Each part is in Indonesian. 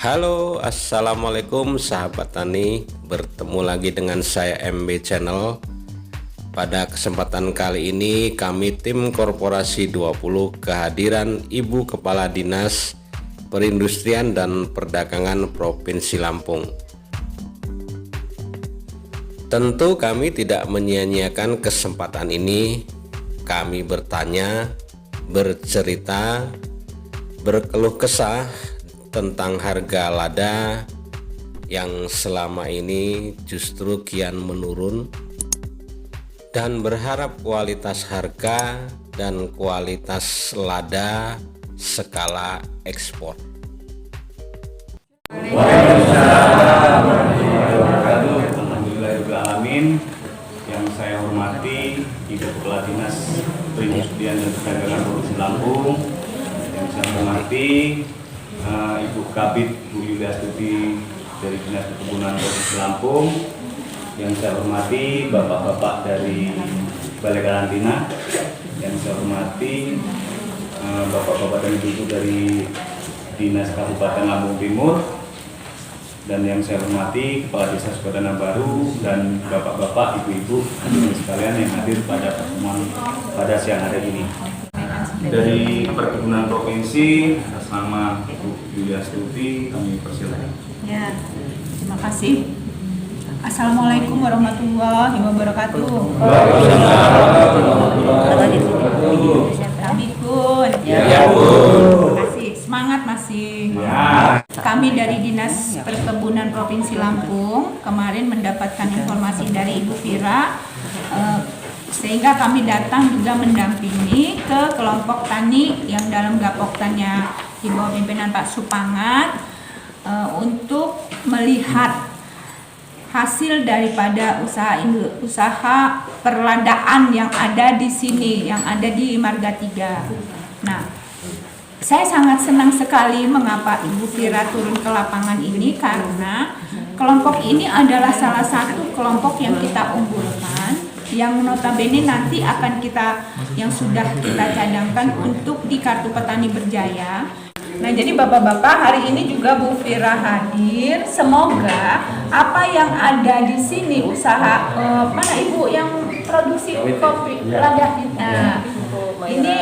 Halo, assalamualaikum sahabat tani. Bertemu lagi dengan saya MB Channel. Pada kesempatan kali ini kami tim Korporasi 20 kehadiran Ibu Kepala Dinas Perindustrian dan Perdagangan Provinsi Lampung. Tentu kami tidak menyia-nyiakan kesempatan ini. Kami bertanya, bercerita, berkeluh kesah tentang harga lada yang selama ini justru kian menurun, dan berharap kualitas harga dan kualitas lada skala ekspor. Alhamdulillahirrahmanirrahim. Yang saya hormati Ibu Kepala Dinas Perindustrian dan Perdagangan Provinsi Lampung, yang saya hormati Ibu Kabid Bu Yulia Astuti dari Dinas Perkebunan Provinsi Lampung, yang saya hormati Bapak-bapak dari Balai Karantina, yang saya hormati Bapak-bapak dan Ibu dari Dinas Kabupaten Lampung Timur, dan yang saya hormati Kepala Desa Sukadana Baru dan Bapak-bapak, Ibu-ibu, hadirin sekalian yang hadir pada pertemuan pada siang hari ini. Dari Perkebunan Provinsi, atas nama Ibu Yulia Astuti, kami persilakan. Ya, terima kasih. Assalamualaikum warahmatullahi wabarakatuh. Kami pun. Ya, terima kasih. Semangat masih. Ya. Kami dari Dinas Perkebunan Provinsi Lampung kemarin mendapatkan informasi dari Ibu Fira, sehingga kami datang juga mendampingi ke kelompok tani yang dalam gapoktannya di bawah pimpinan Pak Supangat untuk melihat hasil daripada usaha perladaan yang ada di sini, yang ada di Marga 3. Nah, saya sangat senang sekali mengapa Ibu Fira turun ke lapangan ini, karena kelompok ini adalah salah satu kelompok yang kita unggulkan, yang notabene nanti akan yang sudah kita cadangkan untuk di Kartu Petani Berjaya. Nah, jadi Bapak-bapak, hari ini juga Bu Fira hadir. Semoga apa yang ada di sini usaha mana Ibu yang produksi kopi lada. Nah, ini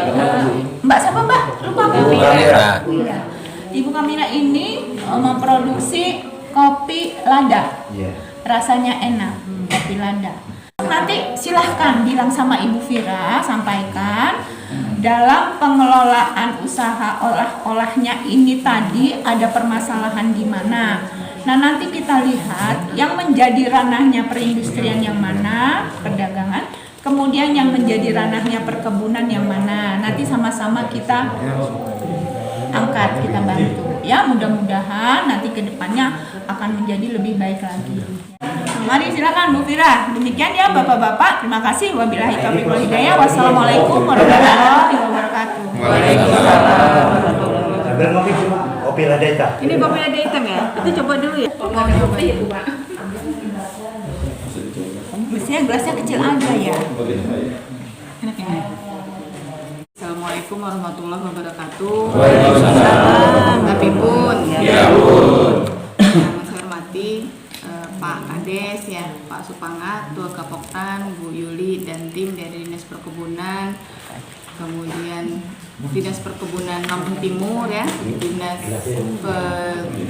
Mbak siapa Mbak? Lupa Ibu Kamina. Iya. Ibu Kamina ini memproduksi kopi lada. Rasanya enak, kopi lada. Nanti silahkan bilang sama Ibu Fira, sampaikan dalam pengelolaan usaha olah-olahnya ini tadi ada permasalahan di mana. Nah, nanti kita lihat yang menjadi ranahnya perindustrian yang mana, perdagangan, kemudian yang menjadi ranahnya perkebunan yang mana. Nanti sama-sama kita angkat, kita bantu. Ya, mudah-mudahan nanti ke depannya akan menjadi lebih baik lagi. Mari silakan Bu Fira. Demikian ya Bapak-bapak. Terima kasih. Wabillahi taufiq wal hidayah. Wassalamualaikum warahmatullahi wabarakatuh. Kopi lada hitam. Ini kopi lada hitam ya? Itu coba dulu ya. Mau coba ya Bu Pak? Mestinya gelasnya kecil aja ya. Enak ya? Assalamualaikum warahmatullahi wabarakatuh. Waalaikumsalam. Tapi pun ya Bun. Yang saya hormati Pak Kades ya, Pak Supangat, Tua Gapoktan, Bu Yuli dan tim dari Dinas Perkebunan, kemudian Dinas Perkebunan Lampung Timur ya, Dinas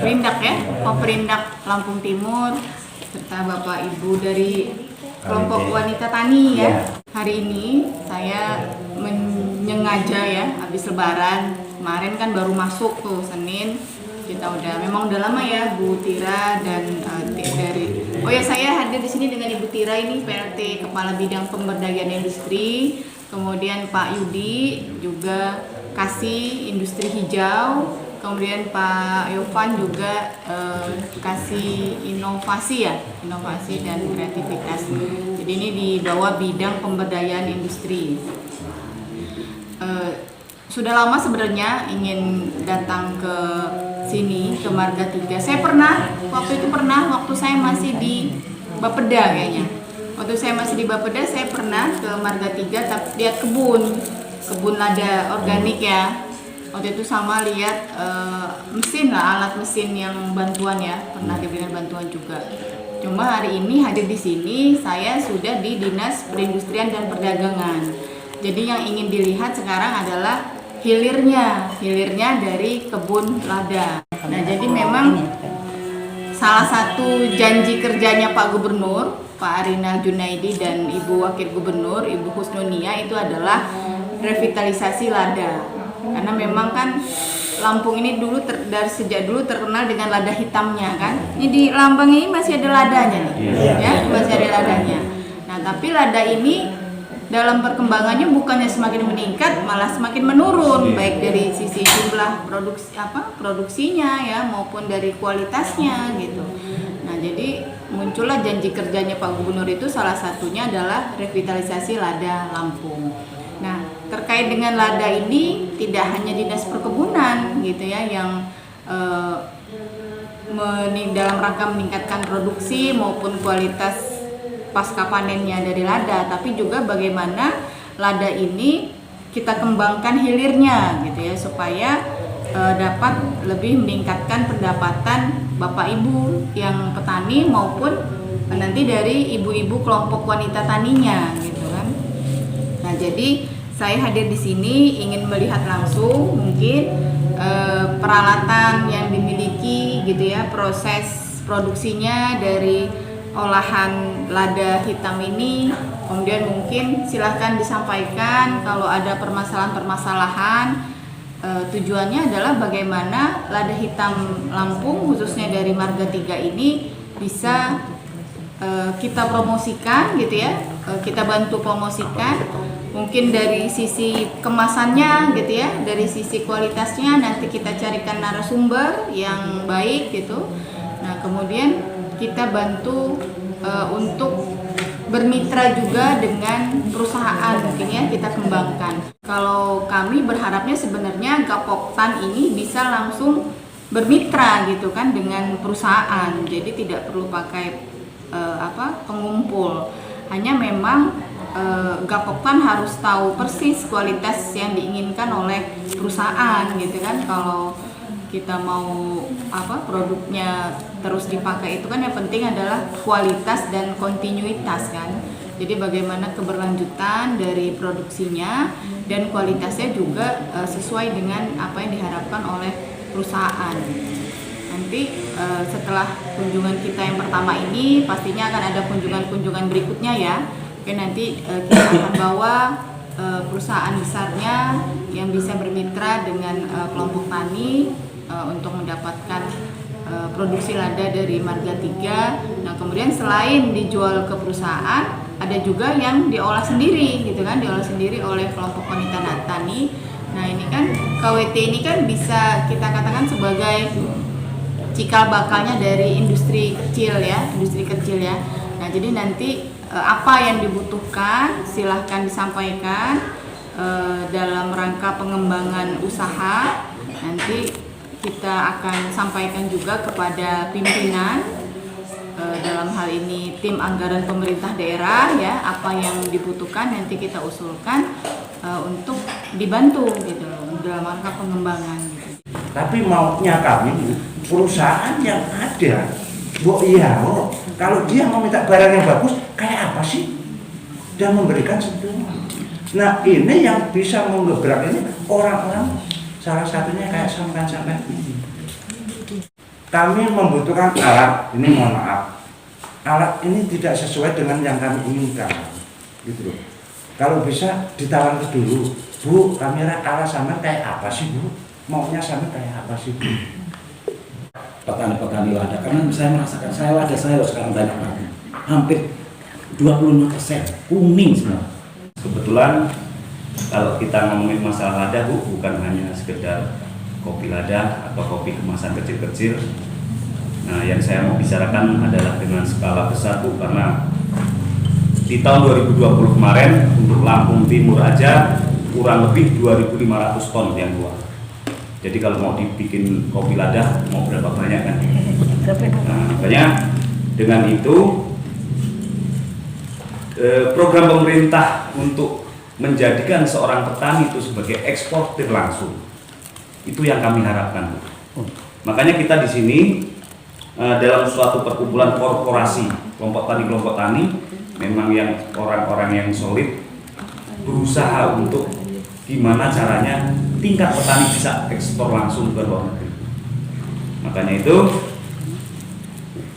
Perindak ya, Perindak Lampung Timur, serta Bapak Ibu dari kelompok wanita tani ya. Hari ini saya menyengaja ya, habis Lebaran kemarin kan baru masuk tuh Senin, kita memang udah lama ya Bu Tira dan saya hadir di sini dengan Ibu Tira ini PLT Kepala Bidang Pemberdayaan Industri, kemudian Pak Yudi juga kasih industri hijau, kemudian Pak Yovan juga kasih inovasi dan kreativitas. Jadi ini di bawah bidang pemberdayaan industri. Sudah lama sebenarnya ingin datang ke sini, ke Marga 3. Saya waktu saya masih di Bapeda kayaknya. Waktu saya masih di Bapeda, saya pernah ke Marga 3 tapi lihat kebun lada organik ya. waktu itu sama lihat mesin lah, alat mesin yang bantuan ya, pernah diberikan bantuan juga. Cuma hari ini hadir di sini, saya sudah di Dinas Perindustrian dan Perdagangan. Jadi yang ingin dilihat sekarang adalah hilirnya dari kebun lada. Nah, jadi memang salah satu janji kerjanya Pak Gubernur, Pak Arinal Junaidi dan Ibu Wakil Gubernur, Ibu Husnunia itu adalah revitalisasi lada. Karena memang kan Lampung ini dulu dari sejak dulu terkenal dengan lada hitamnya kan. Ini di Lambang ini masih ada ladanya nih, ya masih ada ladanya. Nah, tapi lada ini dalam perkembangannya bukannya semakin meningkat, malah semakin menurun, baik dari sisi jumlah produksinya ya maupun dari kualitasnya gitu. Nah, jadi muncullah janji kerjanya Pak Gubernur itu salah satunya adalah revitalisasi lada Lampung. Nah, terkait dengan lada ini tidak hanya Dinas Perkebunan gitu ya yang dalam rangka meningkatkan produksi maupun kualitas pasca panennya dari lada, tapi juga bagaimana lada ini kita kembangkan hilirnya gitu ya supaya dapat lebih meningkatkan pendapatan Bapak Ibu yang petani maupun nanti dari ibu-ibu kelompok wanita taninya gitu kan. Nah, jadi saya hadir di sini ingin melihat langsung mungkin peralatan yang dimiliki gitu ya, proses produksinya dari olahan lada hitam ini. Kemudian mungkin silahkan disampaikan kalau ada permasalahan-permasalahan. Tujuannya adalah bagaimana lada hitam Lampung khususnya dari Marga 3 ini bisa kita promosikan gitu ya, kita bantu promosikan mungkin dari sisi kemasannya gitu ya, dari sisi kualitasnya nanti kita carikan narasumber yang baik gitu. Nah, kemudian kita bantu untuk bermitra juga dengan perusahaan mungkin ya, kita kembangkan. Kalau kami berharapnya sebenarnya Gapoktan ini bisa langsung bermitra gitu kan dengan perusahaan, jadi tidak perlu pakai pengumpul. Hanya memang Gapoktan harus tahu persis kualitas yang diinginkan oleh perusahaan gitu kan. Kalau kita mau produknya terus dipakai itu kan yang penting adalah kualitas dan kontinuitas kan. Jadi bagaimana keberlanjutan dari produksinya dan kualitasnya juga sesuai dengan apa yang diharapkan oleh perusahaan. Nanti setelah kunjungan kita yang pertama ini pastinya akan ada kunjungan-kunjungan berikutnya ya. Oke, nanti kita akan bawa perusahaan besarnya yang bisa bermitra dengan kelompok tani untuk mendapatkan produksi lada dari Marga 3. Nah, kemudian selain dijual ke perusahaan, ada juga yang diolah sendiri gitu kan, diolah sendiri oleh kelompok wanita tani. Nah, ini kan KWT ini kan bisa kita katakan sebagai cikal bakalnya dari industri kecil ya. Nah, jadi nanti apa yang dibutuhkan silahkan disampaikan dalam rangka pengembangan usaha. Nanti kita akan sampaikan juga kepada pimpinan dalam hal ini tim anggaran pemerintah daerah ya, apa yang dibutuhkan nanti kita usulkan untuk dibantu gitu loh dalam rangka pengembangan gitu. Tapi maunya kami perusahaan yang ada, kalau dia mau minta barang yang bagus, kayak apa sih? Dia memberikan sentuhan. Nah, ini yang bisa menggebrak ini orang-orang, salah satunya kayak sampai ini. Kami membutuhkan alat, ini mohon maaf, alat ini tidak sesuai dengan yang kami inginkan, gitu loh. Kalau bisa ditawarkan dulu, Bu, kamera alat sama kayak apa sih Bu? Maunya sama kayak apa sih Bu? Petani-petani lada, karena saya merasakan lada saya sekarang banyak banget, hampir 25% kuning semua. Kebetulan kalau kita ngomongin masalah lada Bu, bukan hanya sekedar kopi lada atau kopi kemasan kecil-kecil. Nah, yang saya mau bicarakan adalah dengan skala besar Bu, karena di tahun 2020 kemarin untuk Lampung Timur aja kurang lebih 2.500 ton yang keluar. Jadi kalau mau dibikin kopi lada mau berapa banyak kan? Nah, makanya dengan itu program pemerintah untuk menjadikan seorang petani itu sebagai eksportir langsung Itu yang kami harapkan, Bu. Makanya kita di sini dalam suatu perkumpulan korporasi kelompok tani memang yang orang-orang yang solid berusaha untuk gimana caranya tingkat petani bisa ekspor langsung ke luar negeri. Makanya itu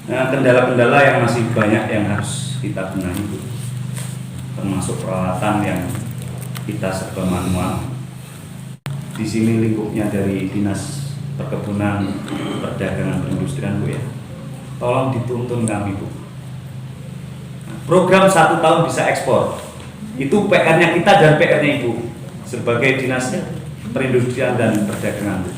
kendala-kendala yang masih banyak yang harus kita benahi, Bu. Termasuk peralatan yang kita serba manual. Di sini lingkupnya dari Dinas Perkebunan, Perdagangan, Perindustrian, Bu ya. Tolong dituntun kami, Bu. Program 1 tahun bisa ekspor. Itu PR-nya kita dan PR-nya Ibu sebagai Dinas Perindustrian dan Perdagangan, Bu.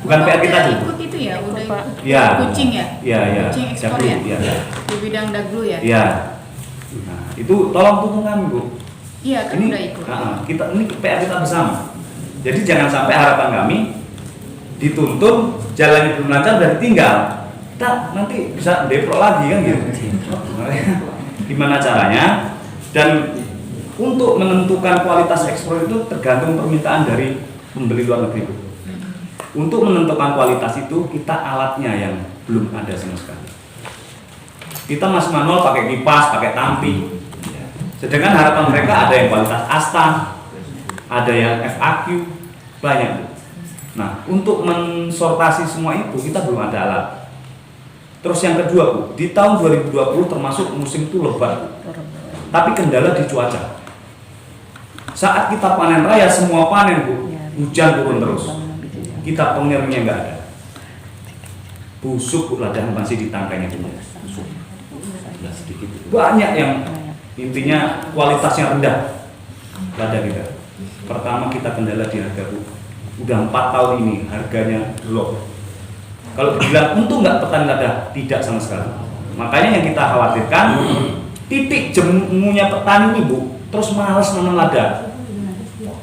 Bukan PR kita, Bu. Ikut itu ya, udah ikut Ya. kucing ya? Iya, iya. Kucing ekspor Daglu, ya? iya. Di bidang daglu ya? Iya. Nah, itu tolong tuntun kami, Bu. Iya kan Ini udah ikut. ini PR kita bersama. Jadi jangan sampai harapan kami dituntun jalannya belum lancar dan tinggal. Kita nanti bisa deprok lagi kan gitu. Gimana caranya? Dan untuk menentukan kualitas ekspor itu tergantung permintaan dari pembeli luar negeri, Bu. Untuk menentukan kualitas itu kita alatnya yang belum ada sama sekali. Kita masih manual pakai kipas, pakai tampi. Sedangkan harapan mereka ada yang kualitas asta, ada yang FAQ, banyak, Bu. Nah, untuk mensortasi semua itu kita belum ada alat. Terus yang kedua, Bu, di tahun 2020 termasuk musim itu lebat, Bu. Tapi kendala di cuaca. Saat kita panen raya semua panen, Bu, hujan turun terus. Kita pengirnya nggak ada. Busuk, Bu, ladang masih di tangkainya, Bu. Banyak yang intinya kualitasnya rendah lada kita. Pertama kita kendala di harga, Bu. Udah 4 tahun ini harganya drop. Kalau dibilang untung nggak petani lada, tidak sama sekali. Makanya yang kita khawatirkan titik jemunya petani ini, Bu, terus malas nanam lada.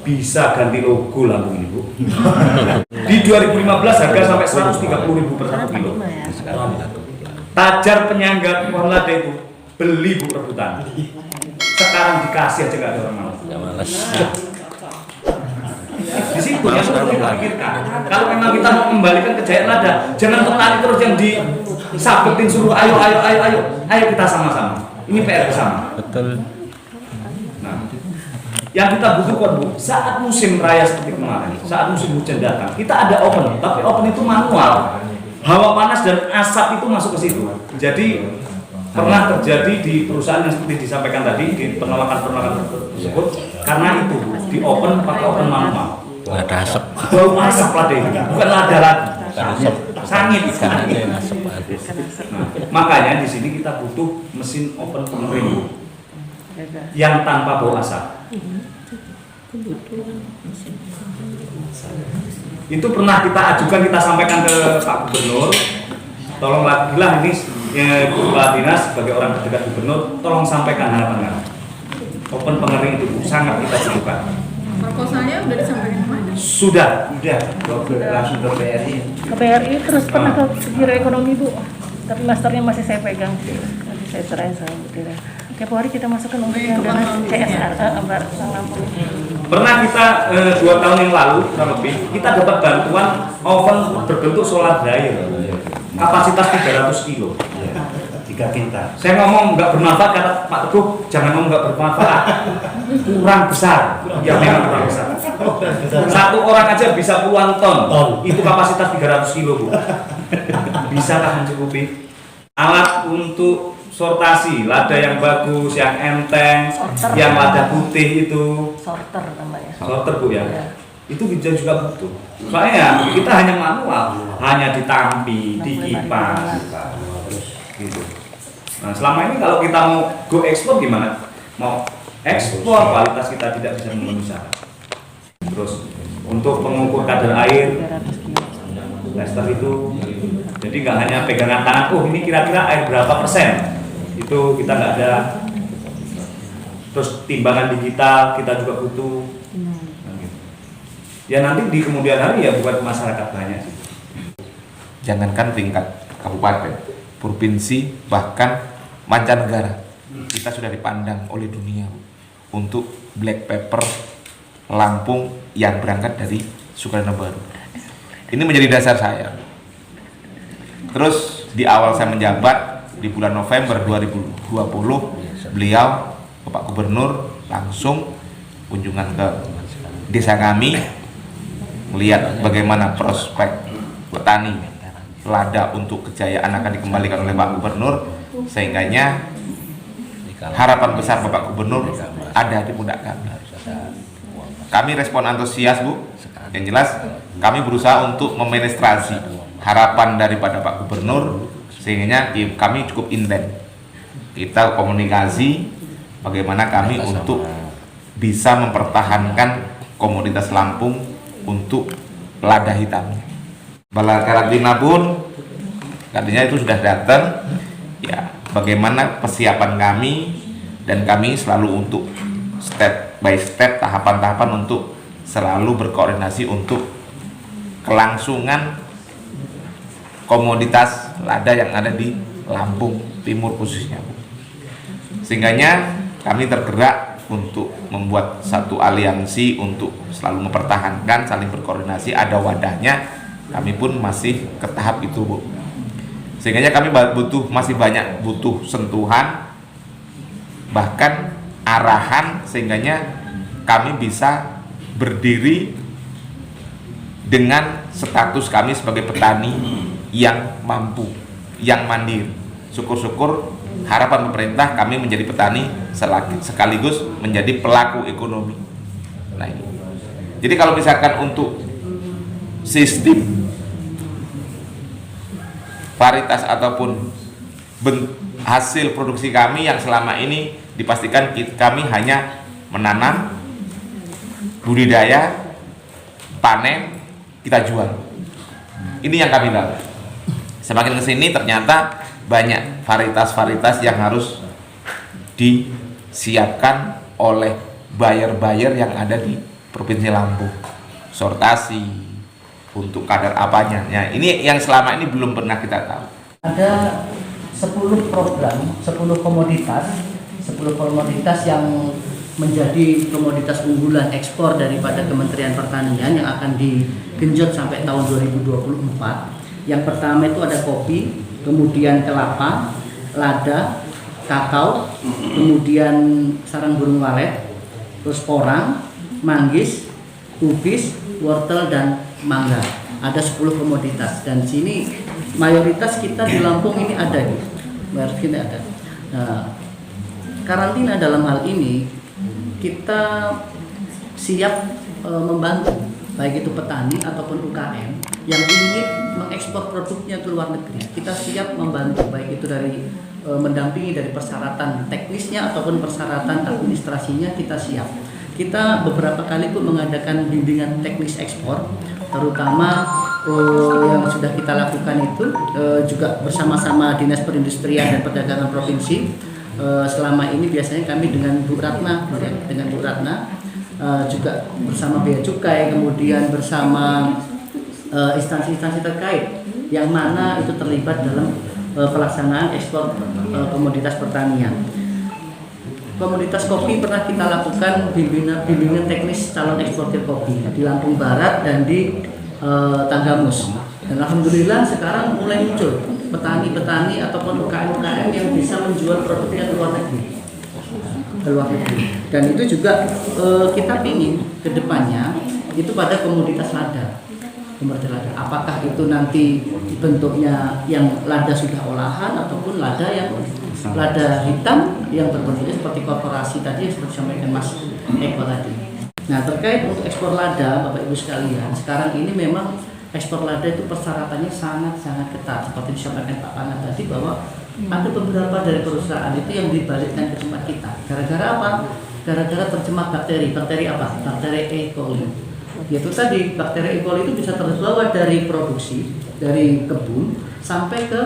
Bisa ganti logo Lampung ini, Bu. Di 2015 harga sampai 130.000 per 1 kilo. Tajar penyangga pohon lada itu beli, Bu, rebutan. Sekarang dikasih aja nggak ada orang mau. Di situ yang perlu kita pikirkan. Kalau memang kita mau kembalikan kejayaan lada, jangan petani terus yang disabetin suruh ayo kita sama-sama. Ini PR bersama. Betul. Nah, yang kita butuhkan, Bu, saat musim raya seperti kemarin, saat musim hujan datang, kita ada open, tapi open itu manual. Hawa panas dan asap itu masuk ke situ. Jadi pernah terjadi di perusahaan yang seperti disampaikan tadi di penolakan tersebut karena itu di open pakai open manual. Ada asap. Bau asap lada itu, bukan lada lagi. Sangit. Nah, makanya di sini kita butuh mesin open pengering yang tanpa bau asap. Itu pernah kita ajukan, kita sampaikan ke Pak Gubernur. Tolong lah ini Kepala Dinas sebagai orang terdekat Gubernur, tolong sampaikan harapan kami. Open pengering itu sangat kita butuhkan. Proposalnya udah disampaikan kemana? Sudah. Langsung ke BRI. Ke BRI terus pernah ke Giro Ekonomi, Bu, tapi masternya masih saya pegang, nanti saya serahin sama Bu Tira. Tiap hari kita masukkan untuk yang dana CSR Bank Lampung. Pernah kita 2 tahun yang lalu kurang lebih kita dapat bantuan oven berbentuk solar dryer kapasitas 300 kilo. 3 kintal. Saya ngomong nggak bermanfaat, kata Pak Teguh jangan ngomong nggak bermanfaat, kurang besar. Ya memang kurang besar. Satu orang aja bisa puluhan ton. Itu kapasitas 300 kilo, Bu. Bisakah mencukupi? Alat untuk sortasi lada yang bagus, yang enteng, Sorter. yang lada putih itu. Sorter namanya. Sorter, Bu ya. Ya. Itu kita juga butuh. Soalnya kita hanya manual, hanya ditampi, dikipas, gitu. Nah, selama ini kalau kita mau go ekspor gimana? Mau ekspor kualitas kita tidak bisa memenuhi syarat. Terus untuk pengukur kadar air, 300 kilo. tester itu, jadi nggak hanya pegangan tangan. Oh ini kira-kira air berapa persen? Itu kita nggak ada. Terus timbangan digital kita juga butuh. Nah, gitu. Ya nanti di kemudian hari ya buat masyarakat banyak sih. Jangankan tingkat kabupaten, provinsi, bahkan mancanegara, kita sudah dipandang oleh dunia untuk black pepper Lampung yang berangkat dari Sukarno Baru. Ini menjadi dasar saya. Terus di awal saya menjabat di bulan November 2020, beliau Bapak Gubernur langsung kunjungan ke desa kami, melihat bagaimana prospek petani lada untuk kejayaan akan dikembalikan oleh Pak Gubernur, sehingganya harapan besar Bapak Gubernur ada di pundak kami. Kami respon antusias, Bu. Yang jelas kami berusaha untuk memenetrasi harapan daripada Pak Gubernur, sehingga kami cukup intens. Kita komunikasi bagaimana kami untuk bisa mempertahankan komoditas Lampung untuk lada hitam. Balai karantina pun katanya itu sudah datang. Ya, bagaimana persiapan kami, dan kami selalu untuk step by step, tahapan-tahapan untuk selalu berkoordinasi untuk kelangsungan komoditas lada yang ada di Lampung Timur khususnya. Sehingganya kami tergerak untuk membuat satu aliansi untuk selalu mempertahankan, saling berkoordinasi, ada wadahnya. Kami pun masih ke tahap itu, Bu. Sehingganya kami masih banyak butuh sentuhan, bahkan arahan, sehingganya kami bisa berdiri dengan status kami sebagai petani yang mampu, yang mandiri. Syukur-syukur harapan pemerintah kami menjadi petani sekaligus menjadi pelaku ekonomi. Nah ini. Jadi kalau misalkan untuk sistem varietas ataupun hasil produksi kami yang selama ini dipastikan kami hanya menanam, budidaya, panen, kita jual. Ini yang kami tahu. Semakin kesini ternyata banyak varietas-varietas yang harus disiapkan oleh buyer-buyer yang ada di Provinsi Lampung. Sortasi untuk kadar apanya. Ya, ini yang selama ini belum pernah kita tahu. Ada 10 program, 10 komoditas yang menjadi komoditas unggulan ekspor daripada Kementerian Pertanian yang akan digenjot sampai tahun 2024. Yang pertama itu ada kopi, kemudian kelapa, lada, kakao, kemudian sarang burung walet, terus porang, manggis, kubis, wortel, dan mangga. Ada 10 komoditas, dan sini mayoritas kita di Lampung ini ada nih. Mayoritas kita ada. Nah, karantina dalam hal ini kita siap membantu baik itu petani ataupun UKM yang ingin mengekspor produknya ke luar negeri. Kita siap membantu baik itu dari mendampingi dari persyaratan teknisnya ataupun persyaratan administrasinya, kita siap. Kita beberapa kali pun mengadakan bimbingan teknis ekspor, terutama yang sudah kita lakukan itu juga bersama-sama Dinas Perindustrian dan Perdagangan Provinsi. Selama ini biasanya kami dengan Bu Ratna, juga bersama Bea Cukai, kemudian bersama instansi-instansi terkait yang mana itu terlibat dalam pelaksanaan ekspor komoditas pertanian. Komoditas kopi pernah kita lakukan bimbingan teknis calon eksportir kopi di Lampung Barat dan di Tanggamus. Dan alhamdulillah sekarang mulai muncul petani-petani ataupun UKM-UKM yang bisa menjual produknya ke luar negeri. Dan itu juga kita ingin ke depannya itu pada komoditas lada. Apakah itu nanti bentuknya yang lada sudah olahan ataupun lada yang lada hitam yang berbentuknya seperti korporasi tadi yang sudah disampaikan Mas Eko tadi. Nah, terkait untuk ekspor lada, Bapak Ibu sekalian, sekarang ini memang ekspor lada itu persyaratannya sangat-sangat ketat seperti disampaikan Pak Pangan tadi, bahwa ada beberapa dari perusahaan itu yang dibalikkan ke tempat kita. Gara-gara apa? Gara-gara tercemar bakteri. Bakteri apa? Bakteri E. coli. Yaitu tadi bakteri E. coli itu bisa terbawa dari produksi, dari kebun sampai ke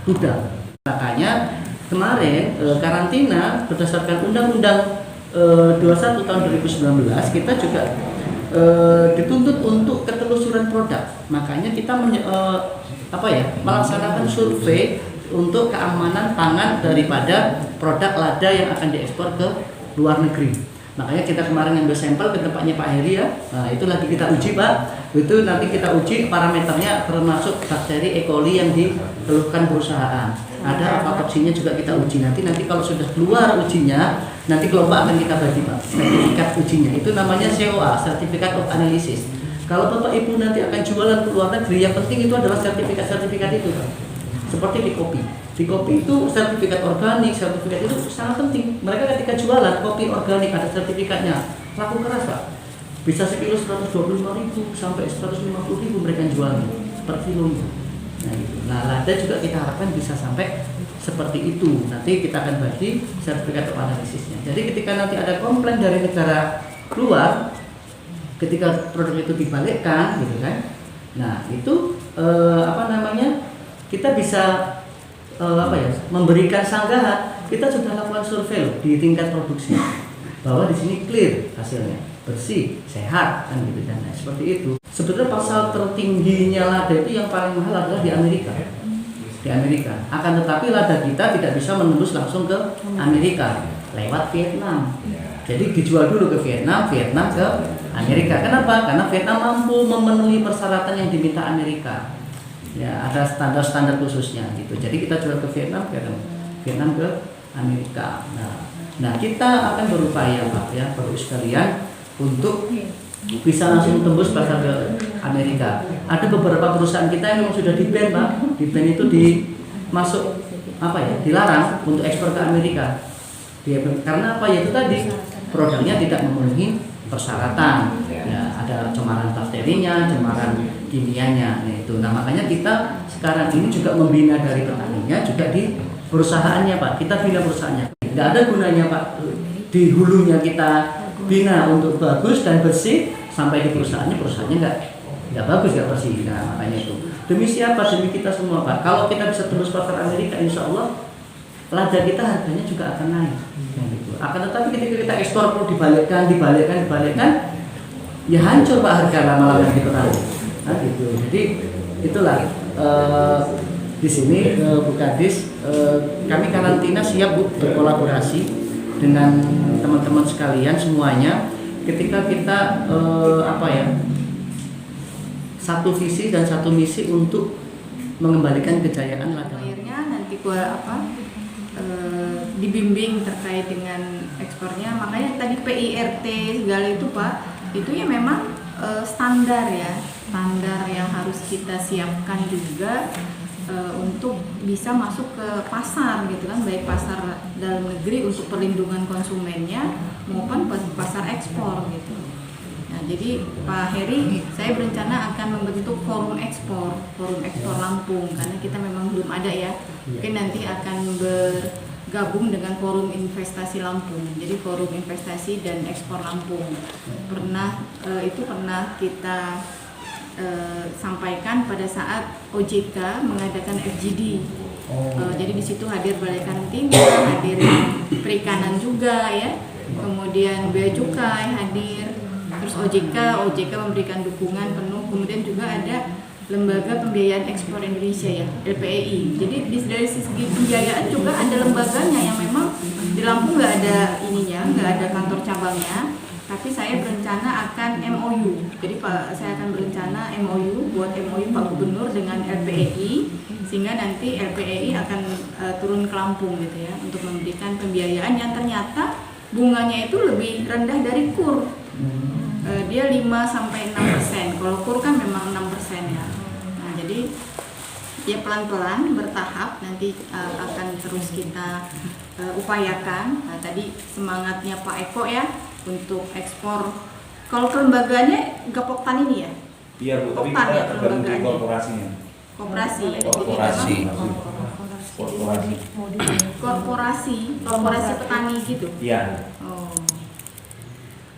gudang. Makanya kemarin karantina berdasarkan Undang-Undang 21 tahun 2019 kita juga dituntut untuk ketelusuran produk. Makanya kita melaksanakan survei untuk keamanan pangan daripada produk lada yang akan diekspor ke luar negeri. Makanya kita kemarin ngambil sampel ke tempatnya Pak Heri ya. Nah, itu lagi kita uji Pak. Itu nanti kita uji parameternya termasuk bakteri E. coli yang dikeluhkan perusahaan. Ada aflatoxinnya juga kita uji nanti kalau sudah keluar ujinya, nanti kelompok akan kita bagi Pak. Sertifikat ujinya itu namanya COA, Certificate of Analysis. Kalau Bapak Ibu nanti akan jualan ke luar negeri, yang penting itu adalah sertifikat itu Pak. Seperti di kopi. Di kopi itu sertifikat organik, sertifikat itu sangat penting. Mereka ketika jualan kopi organik ada sertifikatnya, laku keras Pak. Bisa sekilo 125.000 sampai 150.000 mereka jual per kilo. Nah, gitu. Nah, lada juga kita harapkan bisa sampai seperti itu. Nanti kita akan bagi sertifikat analisisnya. Jadi ketika nanti ada komplain dari negara luar, ketika produk itu dibalikkan, gitu kan? Nah, itu kita bisa memberikan sanggahan. Kita sudah lakukan survei di tingkat produksi bahwa di sini clear hasilnya, bersih, sehat, kan gitu kan. Nah, seperti itu. Sebetulnya pasal tertingginya lada itu yang paling mahal adalah di Amerika. Di Amerika. Akan tetapi lada kita tidak bisa menembus langsung ke Amerika lewat Vietnam. Jadi dijual dulu ke Vietnam ke Amerika. Kenapa? Karena Vietnam mampu memenuhi persyaratan yang diminta Amerika. Ya, ada standar-standar khususnya gitu. Jadi kita jual ke Vietnam ke Amerika. Nah, kita akan berupaya Pak ya, Bapak sekalian, untuk bisa langsung tembus pasar ke Amerika. Ada beberapa perusahaan kita yang memang sudah di-ban Pak. Di-ban itu dilarang untuk ekspor ke Amerika. Karena apa? Yaitu tadi produknya tidak memenuhi persyaratan. Ya, ada cemaran bakterinya, cemaran kimianya. Nah, makanya kita sekarang ini juga membina dari petaninya juga di perusahaannya Pak. Kita bina perusahaannya. Tidak ada gunanya Pak di hulunya kita bina untuk bagus dan bersih, sampai di perusahaannya nggak bagus, nggak bersih. Nah, makanya itu demi siapa? Demi kita semua Pak. Kalau kita bisa tembus pasar Amerika, insya Allah lada kita harganya juga akan naik. Gitu. Akan tetapi ketika kita ekspor perlu dibalikkan, ya hancur Pak harga lama-lama di petani. Nah, gitu. Jadi itulah di sini Bu Kadis, kami karantina siap Bu berkolaborasi dengan teman-teman sekalian semuanya ketika kita satu visi dan satu misi untuk mengembalikan kejayaan lada. Akhirnya nanti dibimbing terkait dengan ekspornya, makanya tadi PIRT segala itu Pak, itu ya memang standar yang harus kita siapkan juga untuk bisa masuk ke pasar gitu kan, baik pasar dalam negeri untuk perlindungan konsumennya maupun pasar ekspor gitu. Nah, jadi Pak Heri, saya berencana akan membentuk forum ekspor Lampung, karena kita memang belum ada ya. Mungkin nanti akan bergabung dengan forum investasi Lampung. Jadi forum investasi dan ekspor Lampung pernah kita sampaikan pada saat OJK mengadakan FGD. Jadi di situ hadir Balai Karantina, hadir Perikanan juga ya, kemudian Bea Cukai hadir, terus OJK memberikan dukungan penuh, kemudian juga ada Lembaga Pembiayaan Ekspor Indonesia ya, LPEI. Jadi dari sisi pembiayaan juga ada lembaganya yang memang di Lampung nggak ada kantor cabangnya. Tapi saya berencana akan MOU. Jadi saya akan berencana buat MOU Pak Gubernur dengan LPEI, sehingga nanti LPEI akan turun ke Lampung gitu ya, untuk memberikan pembiayaan yang ternyata bunganya itu lebih rendah dari KUR. Dia 5-6%. Kalau KUR kan memang 6% ya. Nah, jadi ya pelan-pelan bertahap nanti akan terus kita upayakan. Nah, tadi semangatnya Pak Eko ya untuk ekspor. Kalau kelembagaannya Gapoktan ini ya? Iya Bu, tapi Poktan ya kita tergantung di kelembagaannya. korporasinya. Korporasi petani gitu. Iya. Oh.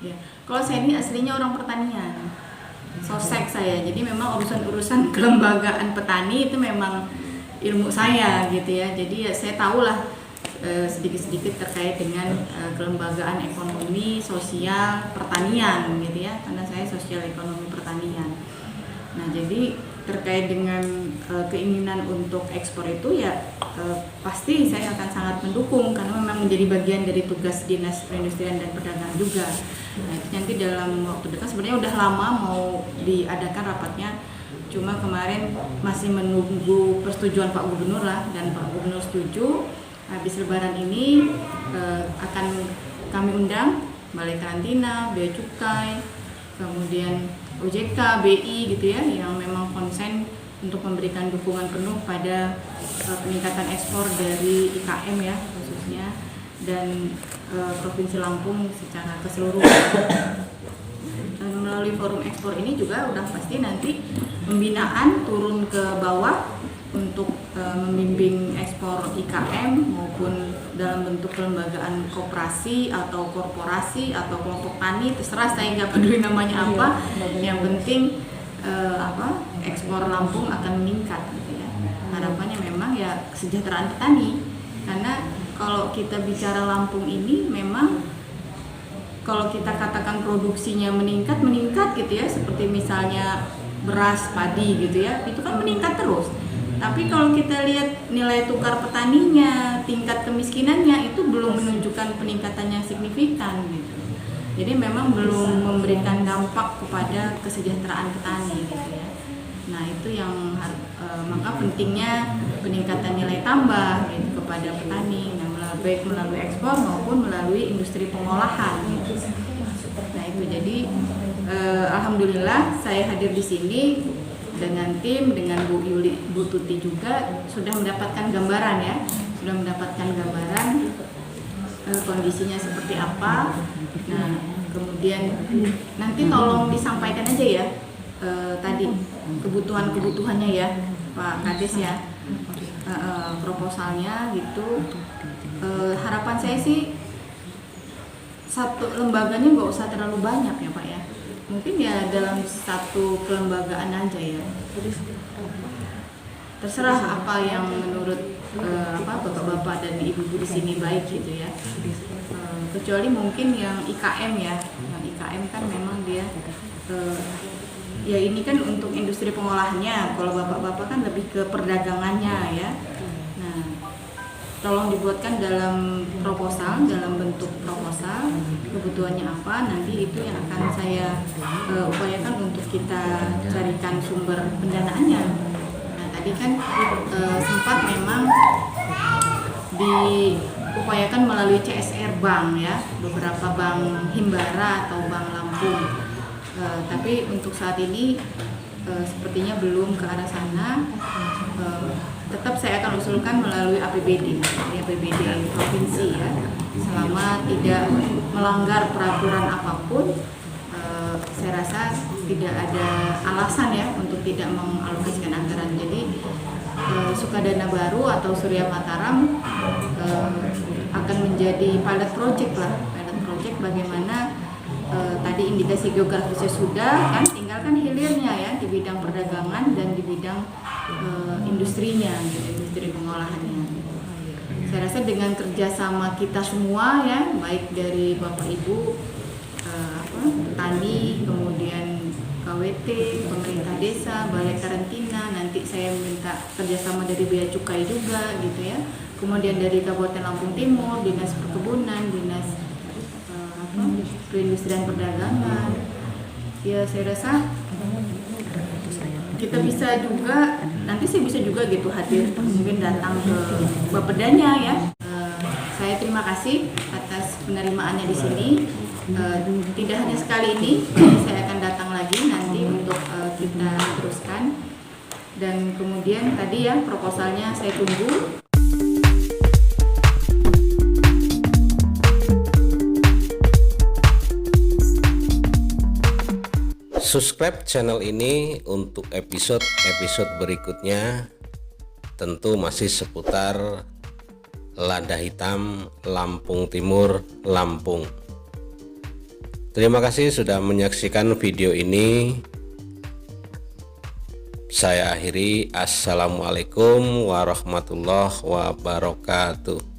Ya. Kalau saya ini aslinya orang pertanian. Sosek saya. Jadi memang urusan kelembagaan petani itu memang ilmu saya gitu ya. Jadi ya saya tahulah sedikit-sedikit terkait dengan kelembagaan ekonomi, sosial, pertanian gitu ya, karena saya sosial ekonomi pertanian. Nah, jadi terkait dengan keinginan untuk ekspor itu ya pasti saya akan sangat mendukung karena memang menjadi bagian dari tugas Dinas Perindustrian dan Perdagangan juga. Nah, itu nanti dalam waktu dekat sebenarnya udah lama mau diadakan rapatnya, cuma kemarin masih menunggu persetujuan Pak Gubernur lah, dan Pak Gubernur setuju. Habis Lebaran ini akan kami undang Balai Karantina, Bea Cukai, kemudian OJK, BI gitu ya, yang memang konsen untuk memberikan dukungan penuh pada peningkatan ekspor dari IKM ya khususnya, dan Provinsi Lampung secara keseluruhan. Dan melalui forum ekspor ini juga udah pasti nanti pembinaan turun ke bawah untuk membimbing ekspor IKM maupun dalam bentuk kelembagaan koperasi atau korporasi atau kelompok tani, terserah, saya nggak peduli namanya apa. Yang penting ekspor Lampung akan meningkat gitu ya. Harapannya memang ya kesejahteraan petani, karena kalau kita bicara Lampung ini memang kalau kita katakan produksinya meningkat gitu ya, seperti misalnya beras, padi gitu ya, itu kan meningkat terus. Tapi kalau kita lihat nilai tukar petaninya, tingkat kemiskinannya itu belum menunjukkan peningkatan yang signifikan gitu. Jadi memang belum memberikan dampak kepada kesejahteraan petani gitu ya. Nah itu yang maka pentingnya peningkatan nilai tambah gitu kepada petani, baik melalui ekspor maupun melalui industri pengolahan gitu. Nah itu jadi alhamdulillah saya hadir di sini dengan tim, dengan Bu Yuli, Bu Tuti juga sudah mendapatkan gambaran ya, sudah mendapatkan gambaran kondisinya seperti apa. Nah kemudian nanti tolong disampaikan aja ya tadi kebutuhannya ya Pak Kades ya, proposalnya gitu. Harapan saya sih satu lembaganya nggak usah terlalu banyak ya Pak ya, mungkin ya dalam satu kelembagaan aja ya, terserah apa yang menurut bapak-bapak dan ibu-ibu di sini baik gitu ya. Kecuali mungkin yang IKM ya, yang IKM kan memang dia ya ini kan untuk industri pengolahnya, kalau bapak-bapak kan lebih ke perdagangannya ya. Nah tolong dibuatkan dalam proposal, dalam bentuk proposal kebutuhannya apa, nanti itu yang akan saya upayakan untuk kita carikan sumber pendanaannya. Nah tadi kan sempat memang diupayakan melalui CSR Bank ya, beberapa bank Himbara atau Bank Lampung, tapi untuk saat ini sepertinya belum ke arah sana. Tetap saya akan usulkan melalui APBD provinsi ya, selama tidak melanggar peraturan apapun. Saya rasa tidak ada alasan ya untuk tidak mengalokasikan anggaran. Jadi Sukadana Baru atau Surya Mataram akan menjadi pilot project bagaimana tadi indikasi geografisnya sudah kan, tinggal kan hilirnya ya di bidang perdagangan dan di bidang industrinya, gitu, industri pengolahannya. Saya rasa dengan kerjasama kita semua ya, baik dari Bapak Ibu petani, kemudian KWT, pemerintah desa, Balai Karantina, nanti saya minta kerjasama dari Bea Cukai juga gitu ya, kemudian dari Kabupaten Lampung Timur, Dinas Perkebunan, Dinas Perindustrian Perdagangan. Ya saya rasa kita bisa juga, nanti saya bisa juga gitu hadir, mungkin datang ke Bapedanya ya. Saya terima kasih atas penerimaannya di sini. Tidak hanya sekali ini, saya akan datang lagi nanti untuk kita teruskan. Dan kemudian tadi ya proposalnya saya tunggu. Subscribe channel ini untuk episode berikutnya, tentu masih seputar lada hitam Lampung Timur, Lampung. Terima kasih sudah menyaksikan video ini. Saya akhiri. Assalamualaikum warahmatullahi wabarakatuh.